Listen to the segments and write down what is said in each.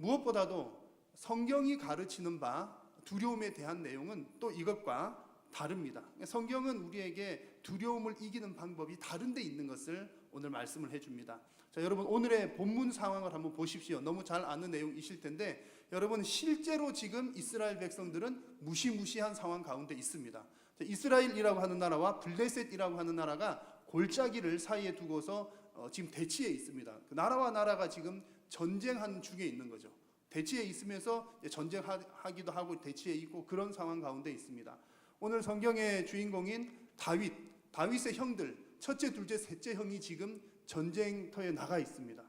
무엇보다도 성경이 가르치는 바 두려움에 대한 내용은 또 이것과 다릅니다. 성경은 우리에게 두려움을 이기는 방법이 다른 데 있는 것을 오늘 말씀을 해줍니다. 자, 여러분 오늘의 본문 상황을 한번 보십시오. 너무 잘 아는 내용이실 텐데 여러분 실제로 지금 이스라엘 백성들은 무시무시한 상황 가운데 있습니다. 자, 이스라엘이라고 하는 나라와 블레셋이라고 하는 나라가 골짜기를 사이에 두고서 지금 대치해 있습니다. 그 나라와 나라가 지금 전쟁하는 중에 있는 거죠. 대치해 있으면서 전쟁하기도 하고 대치해 있고 그런 상황 가운데 있습니다. 오늘 성경의 주인공인 다윗의 형들 첫째, 둘째, 셋째 형이 지금 전쟁터에 나가 있습니다.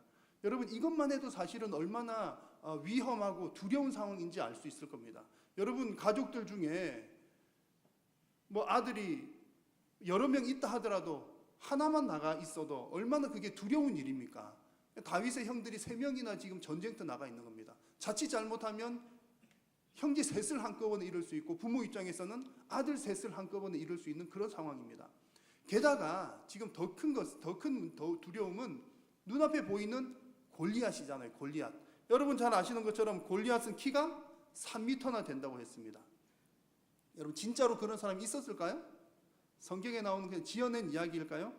여러분 이것만 해도 사실은 얼마나 위험하고 두려운 상황인지 알 수 있을 겁니다. 여러분 가족들 중에 뭐 아들이 여러 명 있다 하더라도 하나만 나가 있어도 얼마나 그게 두려운 일입니까? 다윗의 형들이 3명이나 지금 전쟁터 나가 있는 겁니다. 자칫 잘못하면 형제 셋을 한꺼번에 잃을 수 있고 부모 입장에서는 아들 셋을 한꺼번에 잃을 수 있는 그런 상황입니다. 게다가 지금 더 큰 두려움은 눈앞에 보이는 골리앗이잖아요. 골리앗. 여러분 잘 아시는 것처럼 골리앗은 키가 3m나 된다고 했습니다. 여러분 진짜로 그런 사람이 있었을까요? 성경에 나오는 그냥 지어낸 이야기일까요?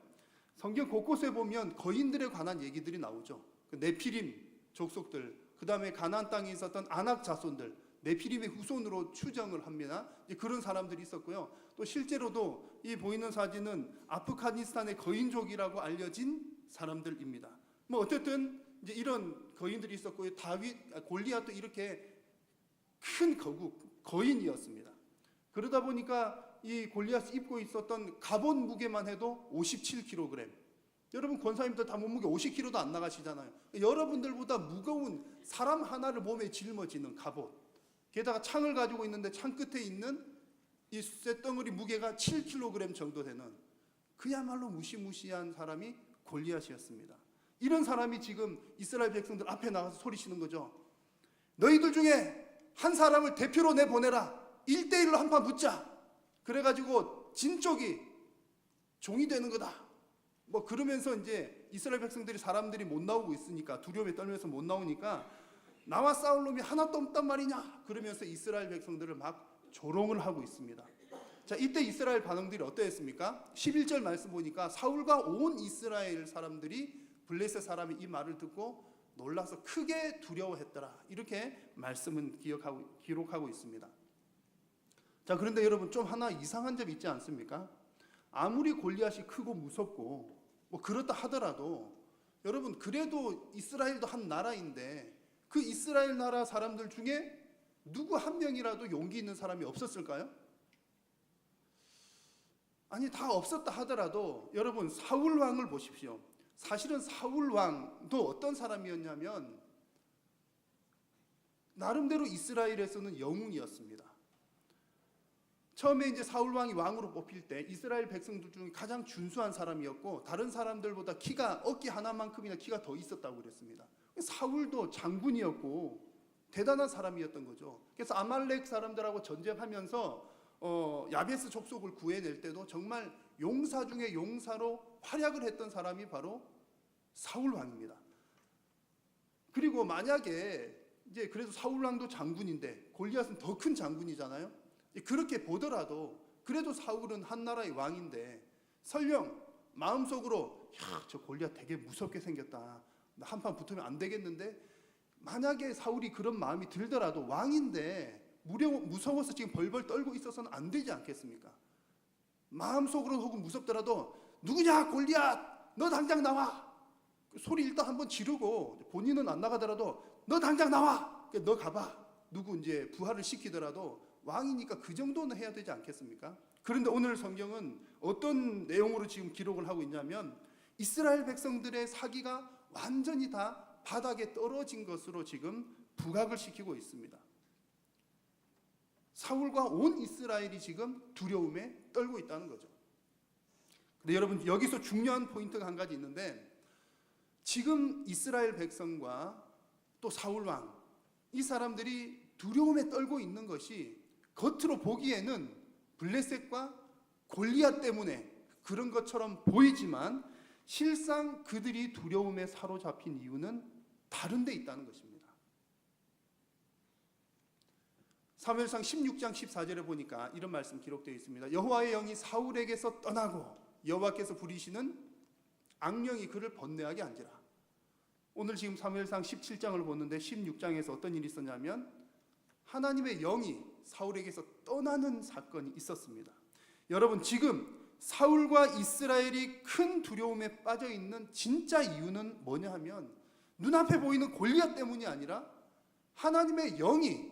성경 곳곳에 보면 거인들에 관한 얘기들이 나오죠. 네피림 족속들, 그 다음에 가나안 땅에 있었던 아낙 자손들, 네피림의 후손으로 추정을 합니다. 그런 사람들이 있었고요. 또 실제로도 이 보이는 사진은 아프가니스탄의 거인족이라고 알려진 사람들입니다. 뭐 어쨌든 이제 이런 거인들이 있었고요. 골리앗도 이렇게 큰 거인이었습니다. 그러다 보니까 이 골리앗이 입고 있었던 갑옷 무게만 해도 57kg. 여러분 권사님들 다 몸무게 50kg도 안 나가시잖아요. 여러분들보다 무거운 사람 하나를 몸에 짊어지는 갑옷. 게다가 창을 가지고 있는데 창 끝에 있는 이 쇳덩어리 무게가 7kg 정도 되는 그야말로 무시무시한 사람이 골리앗이었습니다. 이런 사람이 지금 이스라엘 백성들 앞에 나가서 소리치는 거죠. 너희들 중에 한 사람을 대표로 내보내라. 1대1로 한판 붙자. 그래가지고 진 쪽이 종이 되는 거다. 뭐 그러면서 이제 이스라엘 백성들이 사람들이 못 나오고 있으니까 두려움에 떨면서 못 나오니까 나와 싸울 놈이 하나도 없단 말이냐 그러면서 이스라엘 백성들을 막 조롱을 하고 있습니다. 자, 이때 이스라엘 반응들이 어떠했습니까? 11절 말씀 보니까 사울과 온 이스라엘 사람들이 블레셋 사람이 이 말을 듣고 놀라서 크게 두려워했더라. 이렇게 말씀은 기록하고 있습니다. 자, 그런데 여러분 좀 하나 이상한 점이 있지 않습니까? 아무리 골리앗이 크고 무섭고 뭐 그렇다 하더라도 여러분 그래도 이스라엘도 한 나라인데 그 이스라엘 나라 사람들 중에 누구 한 명이라도 용기 있는 사람이 없었을까요? 아니 다 없었다 하더라도 여러분 사울 왕을 보십시오. 사실은 사울 왕도 어떤 사람이었냐면 나름대로 이스라엘에서는 영웅이었습니다. 처음에 이제 사울 왕이 왕으로 뽑힐 때 이스라엘 백성들 중에 가장 준수한 사람이었고 다른 사람들보다 키가 어깨 하나만큼이나 키가 더 있었다고 그랬습니다. 사울도 장군이었고 대단한 사람이었던 거죠. 그래서 아말렉 사람들하고 전쟁하면서 야베스 족속을 구해낼 때도 정말 용사 중에 용사로 활약을 했던 사람이 바로 사울 왕입니다. 그리고 만약에 이제 그래도 사울 왕도 장군인데 골리앗은 더 큰 장군이잖아요. 그렇게 보더라도 그래도 사울은 한 나라의 왕인데 설령 마음속으로 야, 저 골리앗 되게 무섭게 생겼다. 나 한판 붙으면 안 되겠는데 만약에 사울이 그런 마음이 들더라도 왕인데 무서워서 지금 벌벌 떨고 있어서는 안 되지 않겠습니까? 마음속으로 혹은 무섭더라도 누구냐 골리앗 너 당장 나와. 소리 일단 한번 지르고 본인은 안 나가더라도 너 당장 나와. 너 가봐. 누구 이제 부하를 시키더라도 왕이니까 그 정도는 해야 되지 않겠습니까? 그런데 오늘 성경은 어떤 내용으로 지금 기록을 하고 있냐면 이스라엘 백성들의 사기가 완전히 다 바닥에 떨어진 것으로 지금 부각을 시키고 있습니다. 사울과 온 이스라엘이 지금 두려움에 떨고 있다는 거죠. 근데 여러분 여기서 중요한 포인트가 한 가지 있는데 지금 이스라엘 백성과 또 사울 왕 이 사람들이 두려움에 떨고 있는 것이 겉으로 보기에는 블레셋과 골리앗 때문에 그런 것처럼 보이지만 실상 그들이 두려움에 사로잡힌 이유는 다른 데 있다는 것입니다. 사무엘상 16장 14절에 보니까 이런 말씀 기록되어 있습니다. 여호와의 영이 사울에게서 떠나고 여호와께서 부리시는 악령이 그를 번뇌하게 한지라. 오늘 지금 사무엘상 17장을 보는데 16장에서 어떤 일이 있었냐면 하나님의 영이 사울에게서 떠나는 사건이 있었습니다. 여러분, 지금 사울과 이스라엘이 큰 두려움에 빠져 있는 진짜 이유는 뭐냐 하면 눈앞에 보이는 골리앗 때문이 아니라 하나님의 영이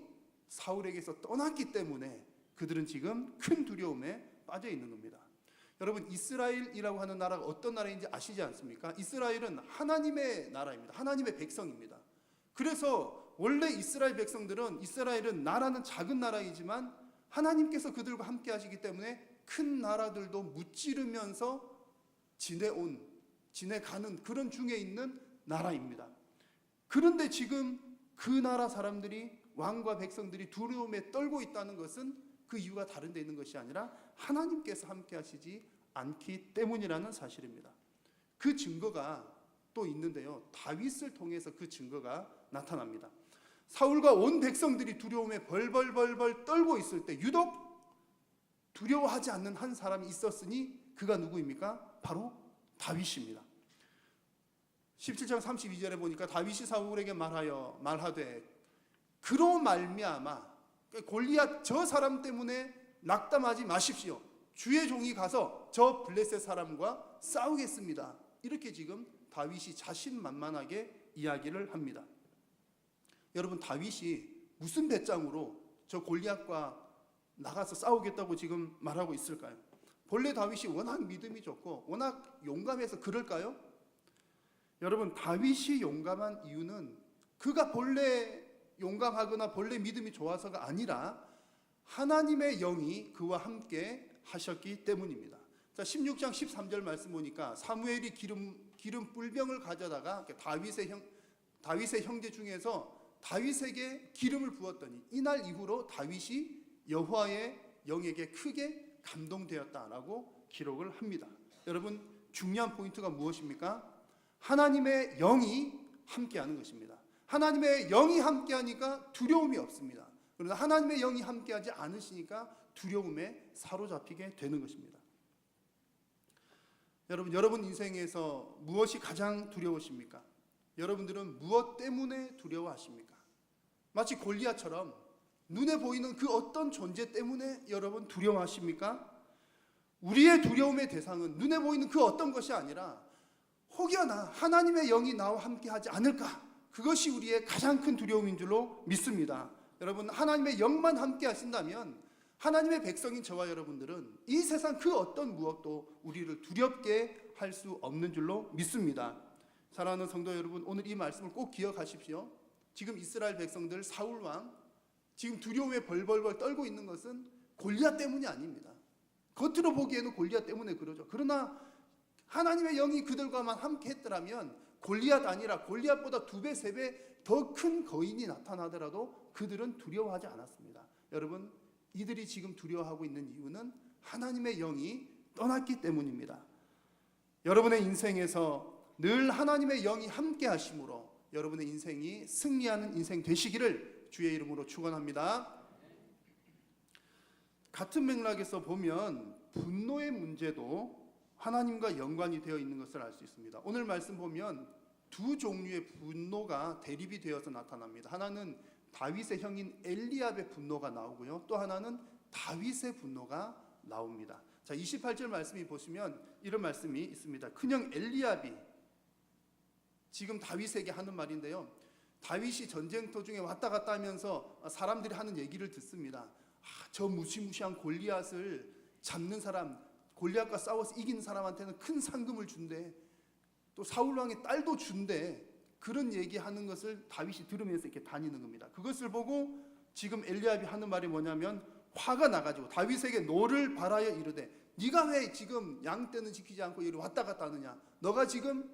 사울에게서 떠났기 때문에 그들은 지금 큰 두려움에 빠져 있는 겁니다. 여러분, 이스라엘이라고 하는 나라가 어떤 나라인지 아시지 않습니까? 이스라엘은 하나님의 나라입니다. 하나님의 백성입니다. 그래서 원래 이스라엘은 나라는 작은 나라이지만 하나님께서 그들과 함께 하시기 때문에 큰 나라들도 무찌르면서 지내가는 그런 중에 있는 나라입니다. 그런데 지금 그 나라 사람들이, 왕과 백성들이 두려움에 떨고 있다는 것은 그 이유가 다른 데 있는 것이 아니라 하나님께서 함께 하시지 않기 때문이라는 사실입니다. 그 증거가 또 있는데요, 다윗을 통해서 그 증거가 나타납니다. 사울과 온 백성들이 두려움에 벌벌 떨고 있을 때 유독 두려워하지 않는 한 사람이 있었으니 그가 누구입니까? 바로 다윗입니다. 17장 32절에 보니까 다윗이 사울에게 말하되 그로 말미암아 골리앗 저 사람 때문에 낙담하지 마십시오. 주의 종이 가서 저 블레셋 사람과 싸우겠습니다. 이렇게 지금 다윗이 자신만만하게 이야기를 합니다. 여러분, 다윗이 무슨 배짱으로 저 골리앗과 나가서 싸우겠다고 지금 말하고 있을까요? 본래 다윗이 워낙 믿음이 좋고 워낙 용감해서 그럴까요? 여러분, 다윗이 용감한 이유는 그가 본래 용감하거나 본래 믿음이 좋아서가 아니라 하나님의 영이 그와 함께 하셨기 때문입니다. 자, 16장 13절 말씀 보니까 사무엘이 기름 뿔병을 가져다가 다윗의 형제 중에서 다윗에게 기름을 부었더니 이날 이후로 다윗이 여호와의 영에게 크게 감동되었다라고 기록을 합니다. 여러분, 중요한 포인트가 무엇입니까? 하나님의 영이 함께하는 것입니다. 하나님의 영이 함께하니까 두려움이 없습니다. 그러나 하나님의 영이 함께하지 않으시니까 두려움에 사로잡히게 되는 것입니다. 여러분 인생에서 무엇이 가장 두려우십니까? 여러분들은 무엇 때문에 두려워하십니까? 마치 골리앗처럼 눈에 보이는 그 어떤 존재 때문에 여러분 두려워하십니까? 우리의 두려움의 대상은 눈에 보이는 그 어떤 것이 아니라 혹여나 하나님의 영이 나와 함께 하지 않을까? 그것이 우리의 가장 큰 두려움인 줄로 믿습니다. 여러분, 하나님의 영만 함께 하신다면 하나님의 백성인 저와 여러분들은 이 세상 그 어떤 무엇도 우리를 두렵게 할 수 없는 줄로 믿습니다. 사랑하는 성도 여러분, 오늘 이 말씀을 꼭 기억하십시오. 지금 이스라엘 백성들, 사울 왕 지금 두려움에 벌벌 떨고 있는 것은 골리앗 때문이 아닙니다. 겉으로 보기에는 골리앗 때문에 그러죠. 그러나 하나님의 영이 그들과만 함께 했더라면 골리앗 아니라 골리앗보다 2배, 3배 더 큰 거인이 나타나더라도 그들은 두려워하지 않았습니다. 여러분, 이들이 지금 두려워하고 있는 이유는 하나님의 영이 떠났기 때문입니다. 여러분의 인생에서 늘 하나님의 영이 함께 하심으로 여러분의 인생이 승리하는 인생 되시기를 주의 이름으로 축원합니다. 같은 맥락에서 보면 분노의 문제도 하나님과 연관이 되어 있는 것을 알 수 있습니다. 오늘 말씀 보면 두 종류의 분노가 대립이 되어서 나타납니다. 하나는 다윗의 형인 엘리압의 분노가 나오고요, 또 하나는 다윗의 분노가 나옵니다. 자, 28절 말씀이 보시면 이런 말씀이 있습니다. 큰형 엘리압이 지금 다윗에게 하는 말인데요, 다윗이 전쟁터 중에 왔다 갔다 하면서 사람들이 하는 얘기를 듣습니다. 저 무시무시한 골리앗을 잡는 사람, 골리앗과 싸워서 이기는 사람한테는 큰 상금을 준대, 또 사울 왕의 딸도 준대, 그런 얘기하는 것을 다윗이 들으면서 이렇게 다니는 겁니다. 그것을 보고 지금 엘리압이 하는 말이 뭐냐면 화가 나가지고 다윗에게 노를 발하여 이르되 네가 왜 지금 양떼는 지키지 않고 이리 왔다 갔다 하느냐, 너가 지금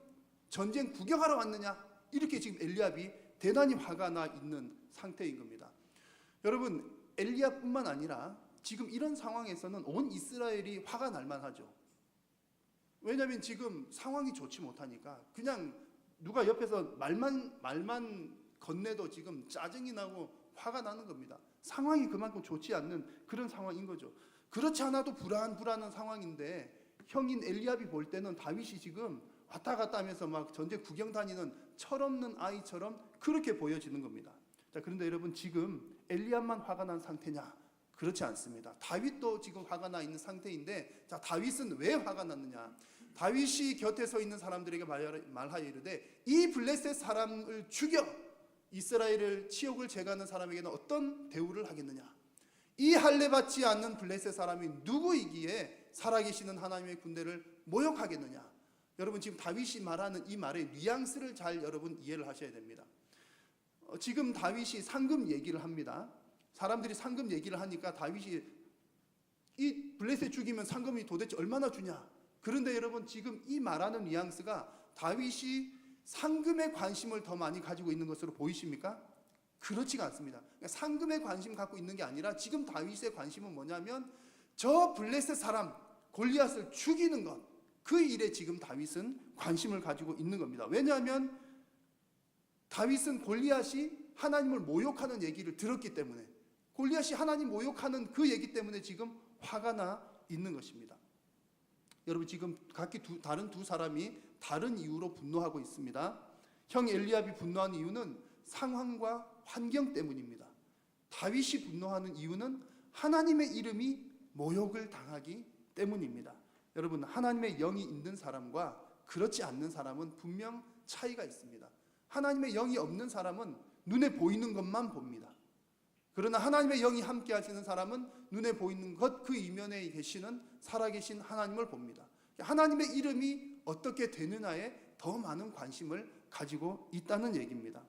전쟁 구경하러 왔느냐, 이렇게 지금 엘리압이 대단히 화가 나 있는 상태인 겁니다. 여러분, 엘리압뿐만 아니라 지금 이런 상황에서는 온 이스라엘이 화가 날 만하죠. 왜냐하면 지금 상황이 좋지 못하니까 그냥 누가 옆에서 말만 건네도 지금 짜증이 나고 화가 나는 겁니다. 상황이 그만큼 좋지 않는 그런 상황인 거죠. 그렇지 않아도 불안한 상황인데 형인 엘리압이 볼 때는 다윗이 지금 왔다 갔다 하면서 막 전쟁 구경 다니는 철없는 아이처럼 그렇게 보여지는 겁니다. 자, 그런데 여러분, 지금 엘리압만 화가 난 상태냐? 그렇지 않습니다. 다윗도 지금 화가 나 있는 상태인데, 자, 다윗은 왜 화가 났느냐? 다윗이 곁에 서 있는 사람들에게 말하여 이르되 이 블레셋 사람을 죽여 이스라엘을 치욕을 제거하는 사람에게는 어떤 대우를 하겠느냐? 이 할례 받지 않는 블레셋 사람이 누구이기에 살아계시는 하나님의 군대를 모욕하겠느냐? 여러분, 지금 다윗이 말하는 이 말의 뉘앙스를 잘 여러분 이해를 하셔야 됩니다. 지금 다윗이 상금 얘기를 합니다. 사람들이 상금 얘기를 하니까 다윗이 이 블레셋 죽이면 상금이 도대체 얼마나 주냐? 그런데 여러분, 지금 이 말하는 뉘앙스가 다윗이 상금에 관심을 더 많이 가지고 있는 것으로 보이십니까? 그렇지가 않습니다. 그러니까 상금에 관심 갖고 있는 게 아니라 지금 다윗의 관심은 뭐냐면 저 블레셋 사람 골리앗을 죽이는 것, 그 일에 지금 다윗은 관심을 가지고 있는 겁니다. 왜냐하면 다윗은 골리앗이 하나님을 모욕하는 얘기를 들었기 때문에, 골리앗이 하나님 모욕하는 그 얘기 때문에 지금 화가 나 있는 것입니다. 여러분, 지금 각기 다른 두 사람이 다른 이유로 분노하고 있습니다. 형 엘리압이 분노한 이유는 상황과 환경 때문입니다. 다윗이 분노하는 이유는 하나님의 이름이 모욕을 당하기 때문입니다. 여러분, 하나님의 영이 있는 사람과 그렇지 않는 사람은 분명 차이가 있습니다. 하나님의 영이 없는 사람은 눈에 보이는 것만 봅니다. 그러나 하나님의 영이 함께 하시는 사람은 눈에 보이는 것, 그 이면에 계시는 살아계신 하나님을 봅니다. 하나님의 이름이 어떻게 되느냐에 더 많은 관심을 가지고 있다는 얘기입니다.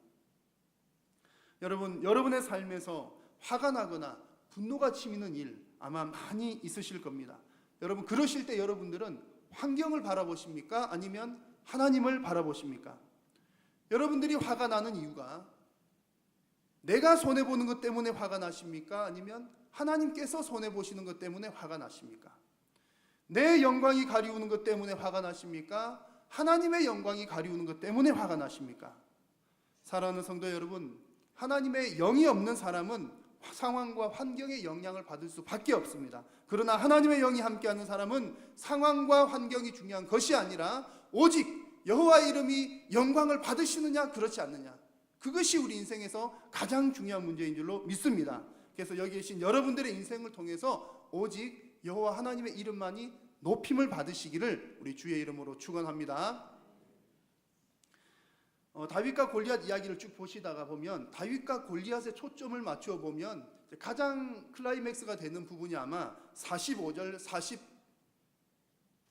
여러분, 여러분의 삶에서 화가 나거나 분노가 치미는 일 아마 많이 있으실 겁니다. 여러분, 그러실 때 여러분들은 환경을 바라보십니까? 아니면 하나님을 바라보십니까? 여러분들이 화가 나는 이유가 내가 손해보는 것 때문에 화가 나십니까? 아니면 하나님께서 손해보시는 것 때문에 화가 나십니까? 내 영광이 가리우는 것 때문에 화가 나십니까? 하나님의 영광이 가리우는 것 때문에 화가 나십니까? 사랑하는 성도 여러분, 하나님의 영이 없는 사람은 상황과 환경의 영향을 받을 수밖에 없습니다. 그러나 하나님의 영이 함께하는 사람은 상황과 환경이 중요한 것이 아니라 오직 여호와의 이름이 영광을 받으시느냐 그렇지 않느냐, 그것이 우리 인생에서 가장 중요한 문제인 줄로 믿습니다. 그래서 여기 계신 여러분들의 인생을 통해서 오직 여호와 하나님의 이름만이 높임을 받으시기를 우리 주의 이름으로 축원합니다. 다윗과 골리앗 이야기를 쭉 보시다가 보면 다윗과 골리앗의 초점을 맞추어 보면 가장 클라이맥스가 되는 부분이 아마 45절,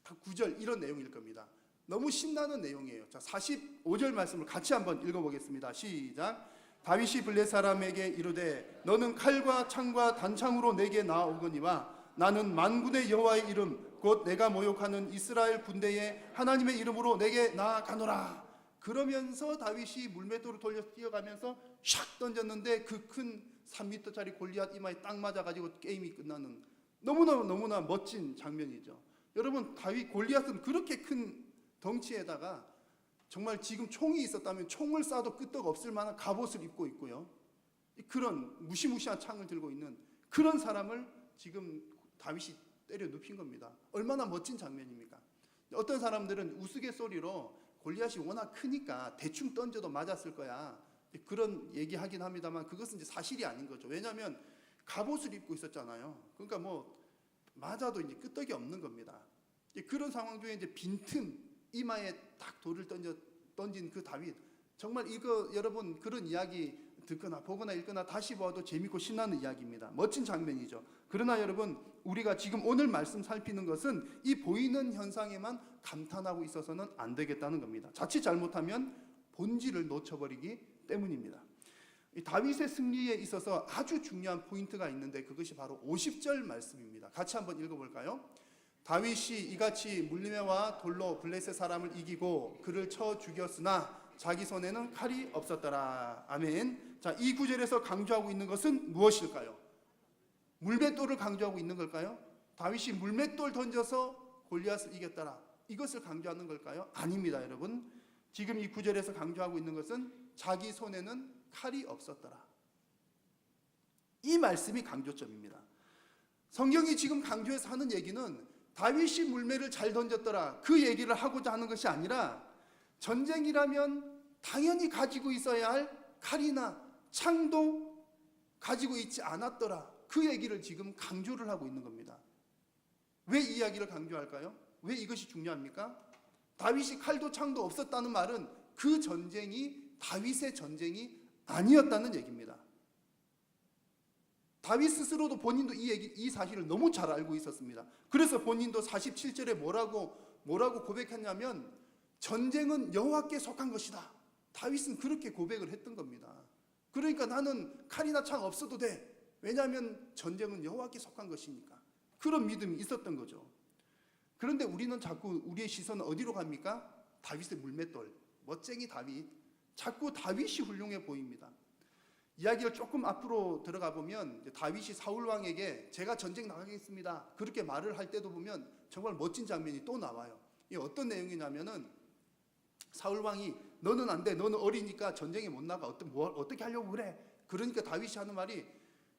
49절 이런 내용일 겁니다. 너무 신나는 내용이에요. 자, 45절 말씀을 같이 한번 읽어보겠습니다. 시작. 다윗이 블레 사람에게 이르되 너는 칼과 창과 단창으로 내게 나아오거니와 나는 만군의 여호와의 이름 곧 내가 모욕하는 이스라엘 군대의 하나님의 이름으로 내게 나아가노라. 그러면서 다윗이 물맷돌을 돌려 뛰어가면서 샥 던졌는데 그 큰 3m짜리 골리앗 이마에 딱 맞아가지고 게임이 끝나는 너무나 멋진 장면이죠. 여러분, 다윗 골리앗은 그렇게 큰 덩치에다가 정말 지금 총이 있었다면 총을 쏴도 끄떡 없을 만한 갑옷을 입고 있고요, 그런 무시무시한 창을 들고 있는 그런 사람을 지금 다윗이 때려 눕힌 겁니다. 얼마나 멋진 장면입니까? 어떤 사람들은 우스갯소리로 골리앗이 워낙 크니까 대충 던져도 맞았을 거야, 그런 얘기하긴 합니다만 그것은 이제 사실이 아닌 거죠. 왜냐하면 갑옷을 입고 있었잖아요. 그러니까 뭐 맞아도 이제 끄떡이 없는 겁니다. 그런 상황 중에 이제 빈틈 이마에 딱 돌을 던진 그 다윗, 정말 이거 여러분 그런 이야기 듣거나 보거나 읽거나 다시 봐도 재밌고 신나는 이야기입니다. 멋진 장면이죠. 그러나 여러분, 우리가 지금 오늘 말씀 살피는 것은 이 보이는 현상에만 감탄하고 있어서는 안 되겠다는 겁니다. 자칫 잘못하면 본질을 놓쳐버리기 때문입니다. 이 다윗의 승리에 있어서 아주 중요한 포인트가 있는데 그것이 바로 50절 말씀입니다. 같이 한번 읽어볼까요? 다윗이 이같이 물리매와 돌로 블레셋 사람을 이기고 그를 쳐 죽였으나 자기 손에는 칼이 없었더라. 아멘. 자, 이 구절에서 강조하고 있는 것은 무엇일까요? 물맷돌을 강조하고 있는 걸까요? 다윗이 물맷돌 던져서 골리앗을 이겼더라, 이것을 강조하는 걸까요? 아닙니다. 여러분, 지금 이 구절에서 강조하고 있는 것은 자기 손에는 칼이 없었더라. 이 말씀이 강조점입니다. 성경이 지금 강조해서 하는 얘기는 다윗이 물매를 잘 던졌더라 그 얘기를 하고자 하는 것이 아니라 전쟁이라면 당연히 가지고 있어야 할 칼이나 창도 가지고 있지 않았더라 그 얘기를 지금 강조를 하고 있는 겁니다. 왜 이 이야기를 강조할까요? 왜 이것이 중요합니까? 다윗이 칼도 창도 없었다는 말은 그 전쟁이 다윗의 전쟁이 아니었다는 얘기입니다. 다윗 스스로도 본인도 이 사실을 너무 잘 알고 있었습니다. 그래서 본인도 47절에 뭐라고 고백했냐면 전쟁은 여호와께 속한 것이다. 다윗은 그렇게 고백을 했던 겁니다. 그러니까 나는 칼이나 창 없어도 돼. 왜냐하면 전쟁은 여호와께 속한 것이니까. 그런 믿음이 있었던 거죠. 그런데 우리는 자꾸 우리의 시선은 어디로 갑니까? 다윗의 물맷돌, 멋쟁이 다윗. 자꾸 다윗이 훌륭해 보입니다. 이야기를 조금 앞으로 들어가 보면 다윗이 사울 왕에게 제가 전쟁 나가겠습니다 그렇게 말을 할 때도 보면 정말 멋진 장면이 또 나와요. 이게 어떤 내용이냐면은 사울 왕이 너는 안 돼, 너는 어리니까 전쟁에 못 나가, 어떻게 하려고 그래? 그러니까 다윗이 하는 말이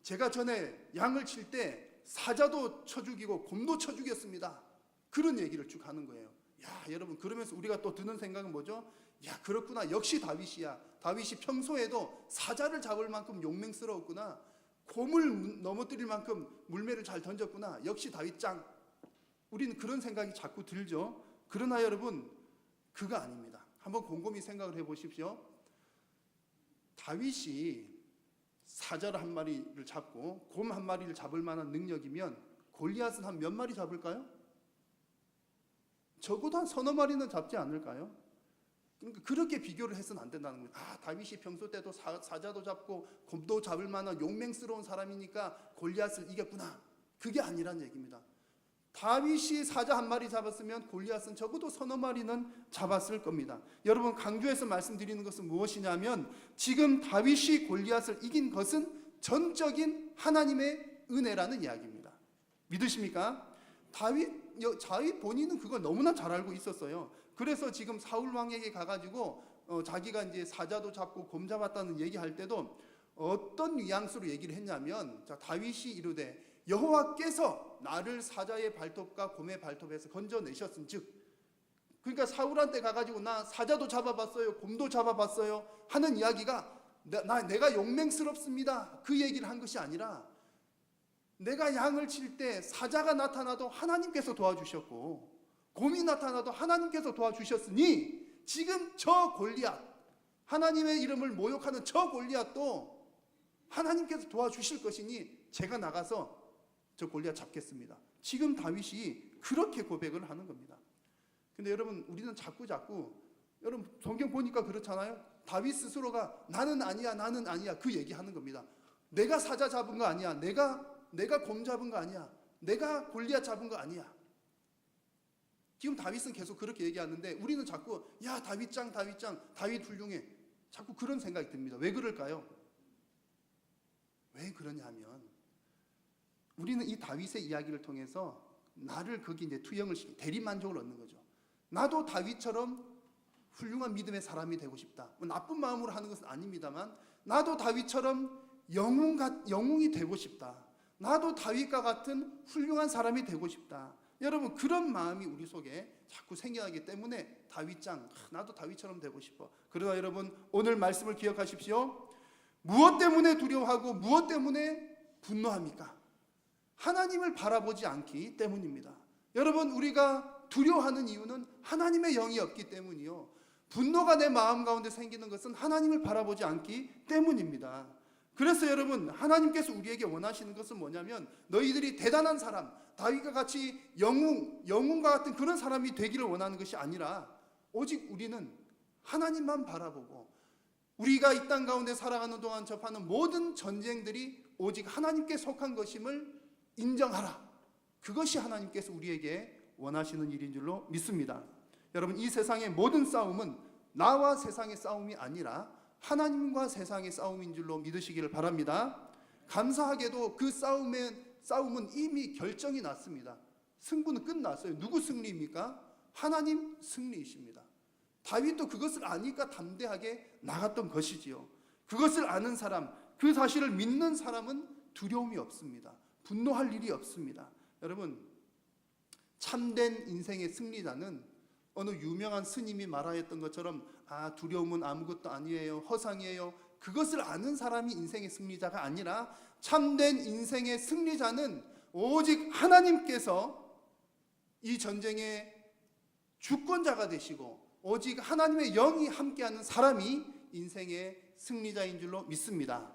제가 전에 양을 칠 때 사자도 쳐 죽이고 곰도 쳐 죽였습니다. 그런 얘기를 쭉 하는 거예요. 야, 여러분, 그러면서 우리가 또 드는 생각은 뭐죠? 야, 그렇구나. 역시 다윗이야. 다윗이 평소에도 사자를 잡을 만큼 용맹스러웠구나. 곰을 넘어뜨릴 만큼 물매를 잘 던졌구나. 역시 다윗 짱. 우리는 그런 생각이 자꾸 들죠. 그러나 여러분, 그거 아닙니다. 한번 곰곰이 생각을 해보십시오. 다윗이 사자 한 마리를 잡고 곰 한 마리를 잡을 만한 능력이면 골리앗은 한 몇 마리 잡을까요? 적어도 한 서너 마리는 잡지 않을까요? 그러니까 그렇게 비교를 해서는 안 된다는 거예요. 아, 다윗이 평소 때도 사자도 잡고 곰도 잡을 만한 용맹스러운 사람이니까 골리앗을 이겼구나. 그게 아니란 얘기입니다. 다윗이 사자 한 마리 잡았으면 골리앗은 적어도 서너 마리는 잡았을 겁니다. 여러분, 강조해서 말씀드리는 것은 무엇이냐면 지금 다윗이 골리앗을 이긴 것은 전적인 하나님의 은혜라는 이야기입니다. 믿으십니까? 다윗 본인은 그걸 너무나 잘 알고 있었어요. 그래서 지금 사울 왕에게 가가지고 자기가 이제 사자도 잡고 곰 잡았다는 얘기할 때도 어떤 뉘앙스로 얘기를 했냐면, 자, 다윗이 이르되 여호와께서 나를 사자의 발톱과 곰의 발톱에서 건져내셨은즉, 그러니까 사울한테 가가지고 나 사자도 잡아봤어요, 곰도 잡아봤어요 하는 이야기가 내가 용맹스럽습니다 그 얘기를 한 것이 아니라, 내가 양을 칠 때 사자가 나타나도 하나님께서 도와주셨고 곰이 나타나도 하나님께서 도와주셨으니 지금 저 골리앗, 하나님의 이름을 모욕하는 저 골리앗도 하나님께서 도와주실 것이니 제가 나가서 저 골리앗 잡겠습니다. 지금 다윗이 그렇게 고백을 하는 겁니다. 근데 여러분, 우리는 자꾸 여러분 성경 보니까 그렇잖아요. 다윗 스스로가 나는 아니야 그 얘기하는 겁니다. 내가 사자 잡은 거 아니야, 내가 곰 잡은 거 아니야, 내가 골리앗 잡은 거 아니야. 지금 다윗은 계속 그렇게 얘기하는데 우리는 자꾸 야, 다윗 짱, 다윗 훌륭해, 자꾸 그런 생각이 듭니다. 왜 그럴까요? 왜 그러냐면 우리는 이 다윗의 이야기를 통해서 나를 거기 이제 투영을 시키고 대리만족을 얻는 거죠. 나도 다윗처럼 훌륭한 믿음의 사람이 되고 싶다. 뭐 나쁜 마음으로 하는 것은 아닙니다만, 나도 다윗처럼 영웅이 되고 싶다. 나도 다윗과 같은 훌륭한 사람이 되고 싶다. 여러분, 그런 마음이 우리 속에 자꾸 생겨나기 때문에 다윗짱, 나도 다윗처럼 되고 싶어. 그러나 여러분, 오늘 말씀을 기억하십시오. 무엇 때문에 두려워하고 무엇 때문에 분노합니까? 하나님을 바라보지 않기 때문입니다. 여러분, 우리가 두려워하는 이유는 하나님의 영이 없기 때문이요, 분노가 내 마음 가운데 생기는 것은 하나님을 바라보지 않기 때문입니다. 그래서 여러분, 하나님께서 우리에게 원하시는 것은 뭐냐면 너희들이 대단한 사람, 다윗과 같이 영웅과 같은 그런 사람이 되기를 원하는 것이 아니라 오직 우리는 하나님만 바라보고 우리가 이 땅 가운데 살아가는 동안 접하는 모든 전쟁들이 오직 하나님께 속한 것임을 인정하라. 그것이 하나님께서 우리에게 원하시는 일인 줄로 믿습니다. 여러분, 이 세상의 모든 싸움은 나와 세상의 싸움이 아니라 하나님과 세상의 싸움인 줄로 믿으시기를 바랍니다. 감사하게도 그 싸움은 이미 결정이 났습니다. 승부는 끝났어요. 누구 승리입니까? 하나님 승리이십니다. 다윗도 그것을 아니까 담대하게 나갔던 것이지요. 그것을 아는 사람, 그 사실을 믿는 사람은 두려움이 없습니다. 분노할 일이 없습니다. 여러분, 참된 인생의 승리자는 어느 유명한 스님이 말하였던 것처럼 두려움은 아무것도 아니에요, 허상이에요, 그것을 아는 사람이 인생의 승리자가 아니라 참된 인생의 승리자는 오직 하나님께서 이 전쟁의 주권자가 되시고 오직 하나님의 영이 함께하는 사람이 인생의 승리자인 줄로 믿습니다.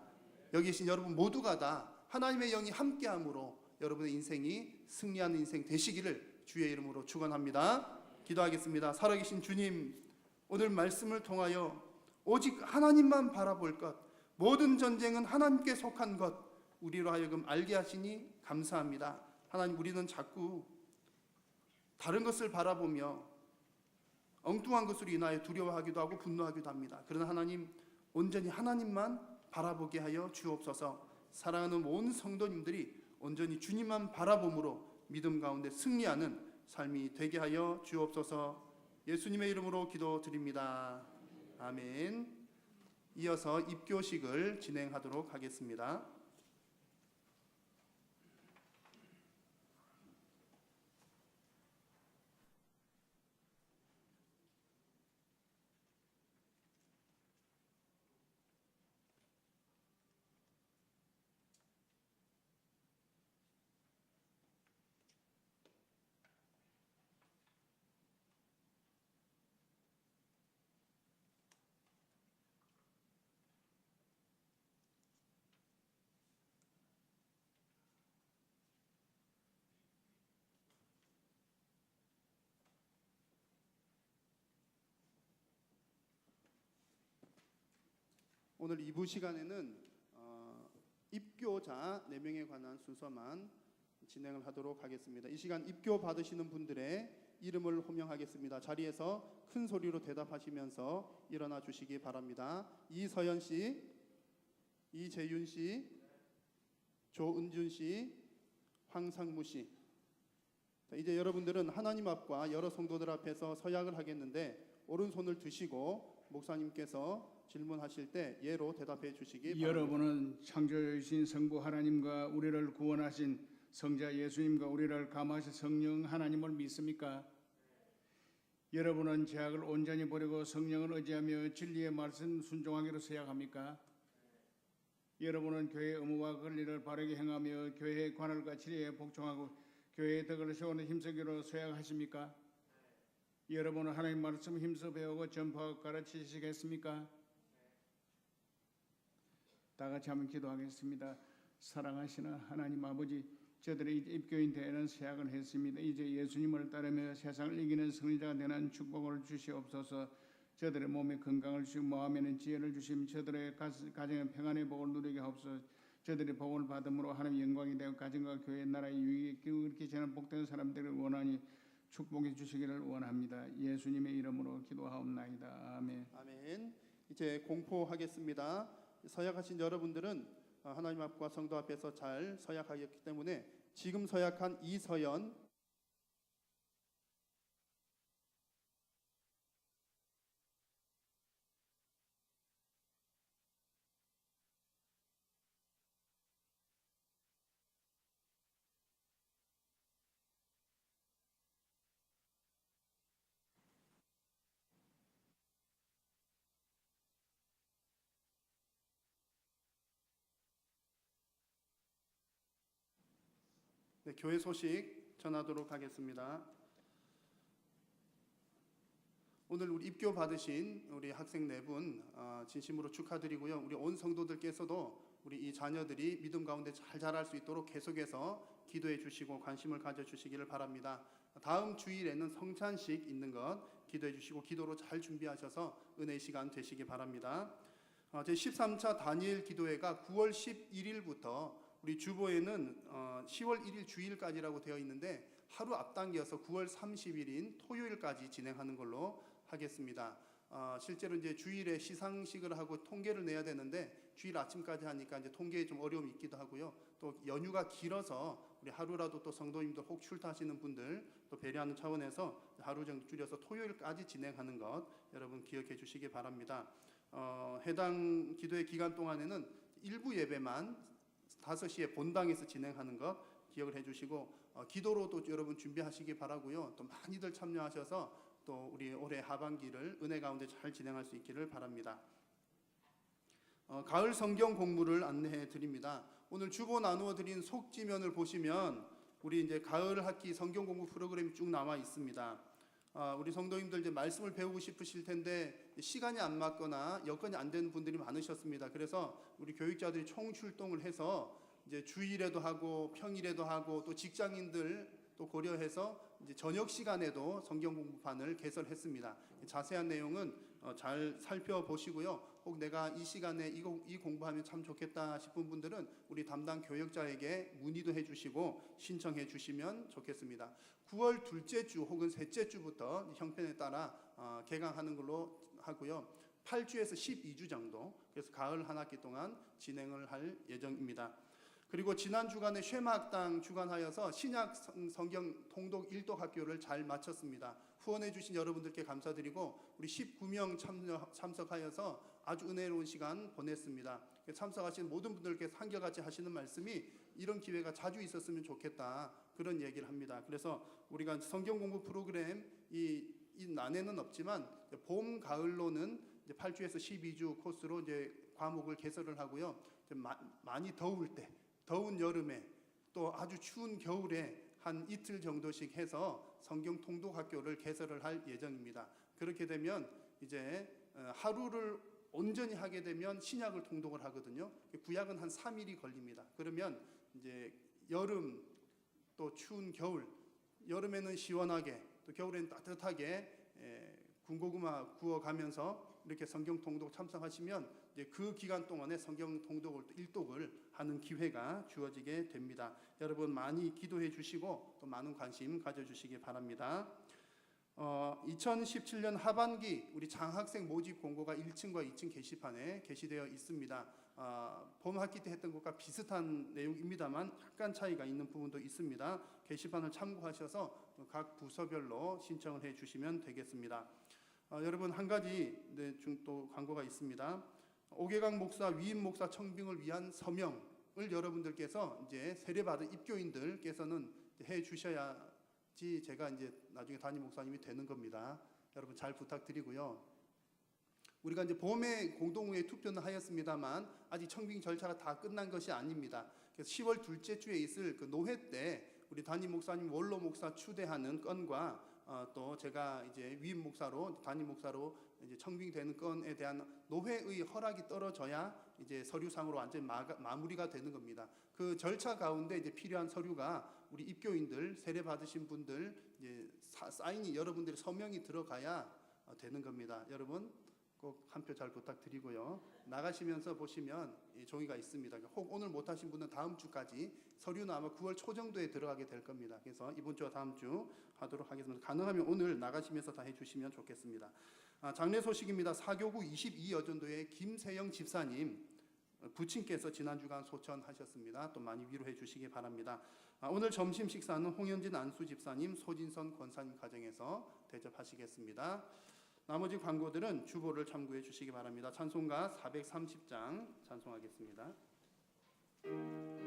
여기 계신 여러분 모두가 다 하나님의 영이 함께함으로 여러분의 인생이 승리하는 인생 되시기를 주의 이름으로 축원합니다. 기도하겠습니다. 살아계신 주님, 오늘 말씀을 통하여 오직 하나님만 바라볼 것, 모든 전쟁은 하나님께 속한 것, 우리로 하여금 알게 하시니 감사합니다. 하나님, 우리는 자꾸 다른 것을 바라보며 엉뚱한 것으로 인하여 두려워하기도 하고 분노하기도 합니다. 그러나 하나님, 온전히 하나님만 바라보게 하여 주옵소서. 사랑하는 온 성도님들이 온전히 주님만 바라봄으로 믿음 가운데 승리하는 삶이 되게 하여 주옵소서. 예수님의 이름으로 기도드립니다. 아멘. 이어서 입교식을 진행하도록 하겠습니다. 오늘 2부 시간에는 입교자 4명에 관한 순서만 진행을 하도록 하겠습니다. 이 시간 입교 받으시는 분들의 이름을 호명하겠습니다. 자리에서 큰 소리로 대답하시면서 일어나 주시기 바랍니다. 이서연 씨, 이재윤 씨, 조은준 씨, 황상무 씨. 이제 여러분들은 하나님 앞과 여러 성도들 앞에서 서약을 하겠는데 오른손을 드시고 목사님께서 질문하실 때 예로 대답해 주시기 바랍니다. 여러분은 창조주신 성부 하나님과 우리를 구원하신 성자 예수님과 우리를 감화하신 성령 하나님을 믿습니까? 여러분은 죄악을 온전히 버리고 성령을 의지하며 진리의 말씀 순종하기로 서약합니까? 여러분은 교회의 의무와 권리를 바르게 행하며 교회의 관할과 진리에 복종하고 교회의 덕을 세우는 힘쓰기로 서약하십니까? 여러분은 하나님 말씀 힘써 배우고 전파하고 가르치시겠습니까? 다 같이 한번 기도하겠습니다. 사랑하시는 하나님 아버지, 저들의 입교인 되는 서약을 했습니다. 이제 예수님을 따르며 세상을 이기는 승리자가 되는 축복을 주시옵소서. 저들의 몸에 건강을 주시고 마음에는 지혜를 주시며 저들의 가정에 평안의 복을 누리게 하옵소서. 저들의 복을 받음으로 하나님 영광이 되고 가정과 교회 나라의 유익이 그렇게 저는 복된 사람들을 원하니 축복해 주시기를 원합니다. 예수님의 이름으로 기도하옵나이다. 아멘. 아멘. 이제 공포하겠습니다. 서약하신 여러분들은 하나님 앞과 성도 앞에서 잘 서약하였기 때문에 지금 서약한 이서연, 네, 교회 소식 전하도록 하겠습니다. 오늘 우리 입교 받으신 우리 학생 4분 진심으로 축하드리고요. 우리 온 성도들께서도 우리 이 자녀들이 믿음 가운데 잘 자랄 수 있도록 계속해서 기도해 주시고 관심을 가져 주시기를 바랍니다. 다음 주일에는 성찬식 있는 것 기도해 주시고 기도로 잘 준비하셔서 은혜의 시간 되시기 바랍니다. 제13차 다니엘 기도회가 9월 11일부터 우리 주보에는 10월 1일 주일까지라고 되어 있는데 하루 앞당겨서 9월 30일인 토요일까지 진행하는 걸로 하겠습니다. 실제로 이제 주일에 시상식을 하고 통계를 내야 되는데 주일 아침까지 하니까 이제 통계에 좀 어려움이 있기도 하고요. 또 연휴가 길어서 우리 하루라도 또 성도님들 혹 출타하시는 분들 또 배려하는 차원에서 하루 정도 줄여서 토요일까지 진행하는 것 여러분 기억해 주시기 바랍니다. 해당 기도회 기간 동안에는 일부 예배만 5시에 본당에서 진행하는 것 기억을 해주시고 기도로도 여러분 준비하시기 바라고요. 또 많이들 참여하셔서 또 우리 올해 하반기를 은혜 가운데 잘 진행할 수 있기를 바랍니다. 가을 성경 공부를 안내해 드립니다. 오늘 주보 나누어 드린 속지면을 보시면 우리 이제 가을 학기 성경 공부 프로그램이 쭉 나와 있습니다. 우리 성도님들 이제 말씀을 배우고 싶으실 텐데 시간이 안 맞거나 여건이 안 되는 분들이 많으셨습니다. 그래서 우리 교육자들이 총 출동을 해서 이제 주일에도 하고 평일에도 하고 또 직장인들 또 고려해서 이제 저녁 시간에도 성경 공부판을 개설했습니다. 자세한 내용은 잘 살펴보시고요. 혹 내가 이 시간에 이 공부하면 참 좋겠다 싶은 분들은 우리 담당 교역자에게 문의도 해주시고 신청해 주시면 좋겠습니다. 9월 둘째 주 혹은 셋째 주부터 형편에 따라 개강하는 걸로 하고요. 8주에서 12주 정도, 그래서 가을 한 학기 동안 진행을 할 예정입니다. 그리고 지난 주간에 쉐마학당 주관하여서 신약 성경 통독 일독 학교를 잘 마쳤습니다. 후원해 주신 여러분들께 감사드리고 우리 19명 참석하여서 아주 은혜로운 시간 보냈습니다. 참석하신 모든 분들께서 한결같이 하시는 말씀이 이런 기회가 자주 있었으면 좋겠다, 그런 얘기를 합니다. 그래서 우리가 성경 공부 프로그램 이 난해는 없지만 봄 가을로는 이제 8주에서 12주 코스로 이제 과목을 개설을 하고요. 많이 더울 때, 더운 여름에 또 아주 추운 겨울에 한 이틀 정도씩 해서 성경 통독 학교를 개설을 할 예정입니다. 그렇게 되면 이제 하루를 온전히 하게 되면 신약을 통독을 하거든요. 구약은 한 3일이 걸립니다. 그러면 이제 여름 또 추운 겨울, 여름에는 시원하게 또 겨울에는 따뜻하게 군고구마 구워가면서 이렇게 성경 통독 참석하시면 이제 그 기간 동안에 성경 통독을 일독을 하는 기회가 주어지게 됩니다. 여러분 많이 기도해 주시고 또 많은 관심 가져주시기 바랍니다. 2017년 하반기 우리 장학생 모집 공고가 1층과 2층 게시판에 게시되어 있습니다. 봄 학기 때 했던 것과 비슷한 내용입니다만 약간 차이가 있는 부분도 있습니다. 게시판을 참고하셔서 각 부서별로 신청을 해 주시면 되겠습니다. 여러분 한 가지 또 광고가 있습니다. 오계강 목사, 위임 목사 청빙을 위한 서명을 여러분들께서 이제 세례받은 입교인들께서는 해 주셔야지 제가 이제 나중에 담임 목사님이 되는 겁니다. 여러분 잘 부탁드리고요. 우리가 이제 봄에 공동의회 투표는 하였습니다만 아직 청빙 절차가 다 끝난 것이 아닙니다. 그래서 10월 둘째 주에 있을 그 노회 때 우리 담임 목사님 원로 목사 추대하는 건과 또 제가 이제 위임 목사로 담임 목사로 이제 청빙되는 건에 대한 노회의 허락이 떨어져야 이제 서류상으로 완전 마무리가 되는 겁니다. 그 절차 가운데 이제 필요한 서류가 우리 입교인들 세례 받으신 분들 이제 사인이 여러분들의 서명이 들어가야 되는 겁니다. 여러분 꼭 한 표 잘 부탁드리고요. 나가시면서 보시면 이 종이가 있습니다. 혹 오늘 못하신 분은 다음 주까지 서류는 아마 9월 초 정도에 들어가게 될 겁니다. 그래서 이번 주와 다음 주 하도록 하겠습니다. 가능하면 오늘 나가시면서 다 해주시면 좋겠습니다. 장례 소식입니다. 사교구 22여전도의 김세영 집사님 부친께서 지난 주간 소천하셨습니다. 또 많이 위로해 주시기 바랍니다. 오늘 점심 식사는 홍현진 안수 집사님, 소진선 권사님 가정에서 대접하시겠습니다. 나머지 광고들은 주보를 참고해 주시기 바랍니다. 찬송가 430장 찬송하겠습니다. 한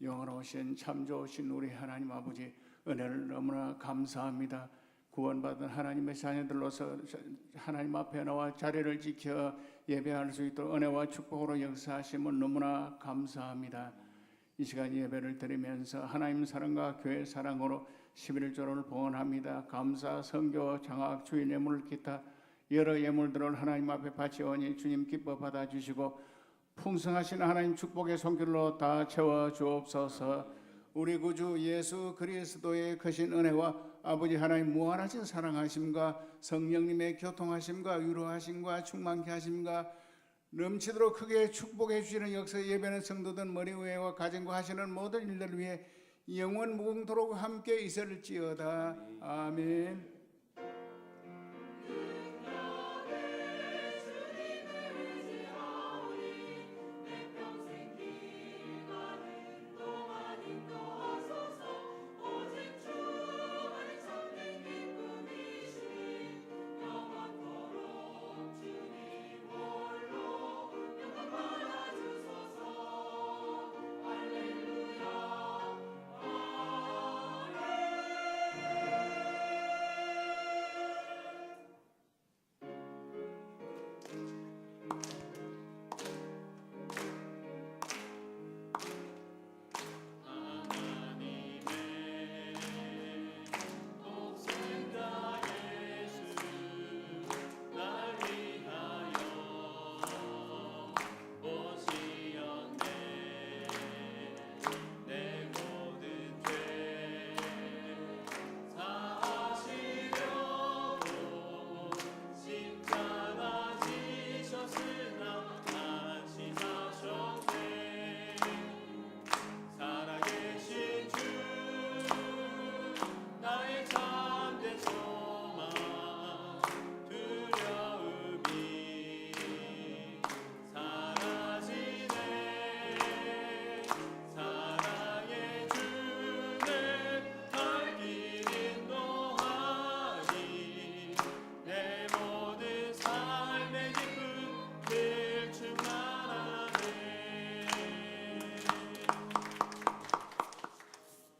영원하신 참 좋으신 우리 하나님 아버지 은혜를 너무나 감사합니다. 구원받은 하나님의 자녀들로서 하나님 앞에 나와 자리를 지켜 예배할 수 있도록 은혜와 축복으로 역사하심을 너무나 감사합니다. 이 시간 예배를 드리면서 하나님 사랑과 교회 사랑으로 11조를 봉헌합니다. 감사, 선교, 장학, 주일 예물 기타 여러 예물들을 하나님 앞에 바치오니 주님 기뻐 받아주시고 풍성하신 하나님 축복의 손길로 다 채워 주옵소서. 우리 구주 예수 그리스도의 크신 은혜와 아버지 하나님 무한하신 사랑하심과 성령님의 교통하심과 위로하심과 충만케 하심과 넘치도록 크게 축복해 주시는 역사 예배는 성도들 머리 위에와 가정과 하시는 모든 일들을 위해 영원 무궁토록 함께 있을지어다. 아멘.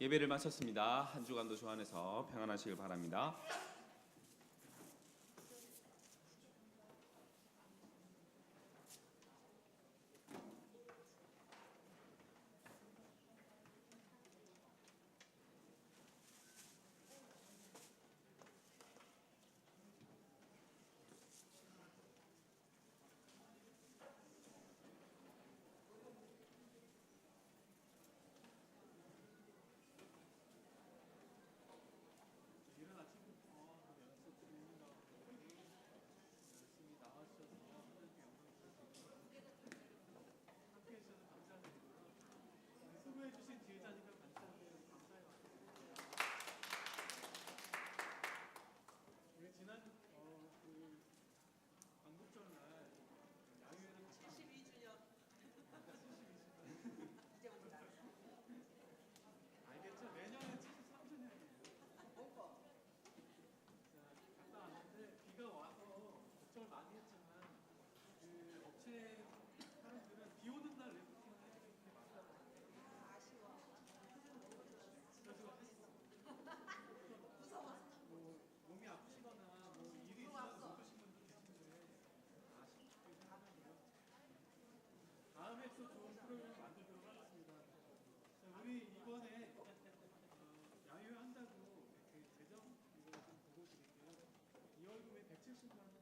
예배를 마쳤습니다. 한 주간도 주 안에서 평안하시길 바랍니다. 야유한다고 이렇게 재정 이거 좀 보고 드릴게요. 2월금에 170만